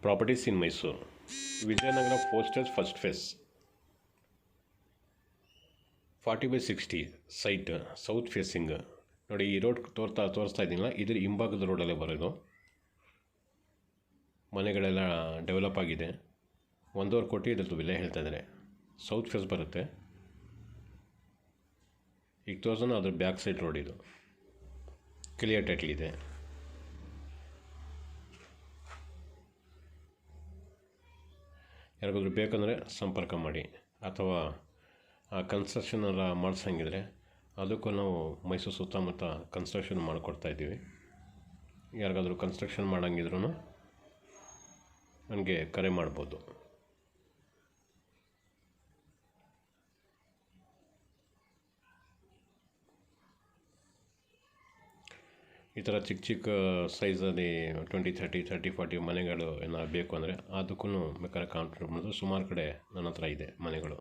Properties ಇನ್ Mysuru, Vijayanagara 4 stage first phase, 40/60 site, south facing. ನೋಡಿ, ಈ road ತೋರಿಸ್ತಾ ಇದ್ದೀನಲ್ಲ, ಇದ್ರ ಹಿಂಭಾಗದ ರೋಡಲ್ಲೇ ಬರೋದು. ಮನೆಗಳೆಲ್ಲ ಡೆವಲಪ್ ಆಗಿದೆ. 1.5 ಕೋಟಿ ಇದ್ರದ್ದು ಬೆಲೆ ಹೇಳ್ತಾ ಇದ್ದಾರೆ. ಸೌತ್ ಫೇಸ್ ಬರುತ್ತೆ. ಈಗ ತೋರಿಸೋಣ ಅದ್ರ ಬ್ಯಾಕ್ ಸೈಡ್ ರೋಡ್. ಇದು ಕ್ಲಿಯರ್ ಟೈಟ್ಲ್ ಇದೆ. ಯಾರಿಗಾದ್ರೂ ಬೇಕಂದರೆ ಸಂಪರ್ಕ ಮಾಡಿ, ಅಥವಾ ಕನ್ಸ್ಟ್ರಕ್ಷನ್ ಎಲ್ಲ ಮಾಡಿಸಂಗಿದ್ರೆ ಅದಕ್ಕೂ ನಾವು ಮೈಸೂರು ಸುತ್ತಮುತ್ತ ಕನ್ಸ್ಟ್ರಕ್ಷನ್ ಮಾಡಿಕೊಡ್ತಾಯಿದ್ದೀವಿ. ಯಾರಿಗಾದ್ರೂ ಕನ್ಸ್ಟ್ರಕ್ಷನ್ ಮಾಡೋಂಗಿದ್ರೂ ನನಗೆ ಕರೆ ಮಾಡ್ಬೋದು. ಈ ಥರ ಚಿಕ್ಕ ಚಿಕ್ಕ ಸೈಜಲ್ಲಿ 20, 30, 30, 40 ಮನೆಗಳು ಏನಾದ್ರು ಬೇಕು ಅಂದರೆ ಅದಕ್ಕೂ ಬೇಕಾದ್ರೆ ಕಾಂಟ್ಯಾಕ್ಟ್ ಮಾಡೋದು. ಸುಮಾರು ಕಡೆ ನನ್ನ ಹತ್ರ ಇದೆ ಮನೆಗಳು.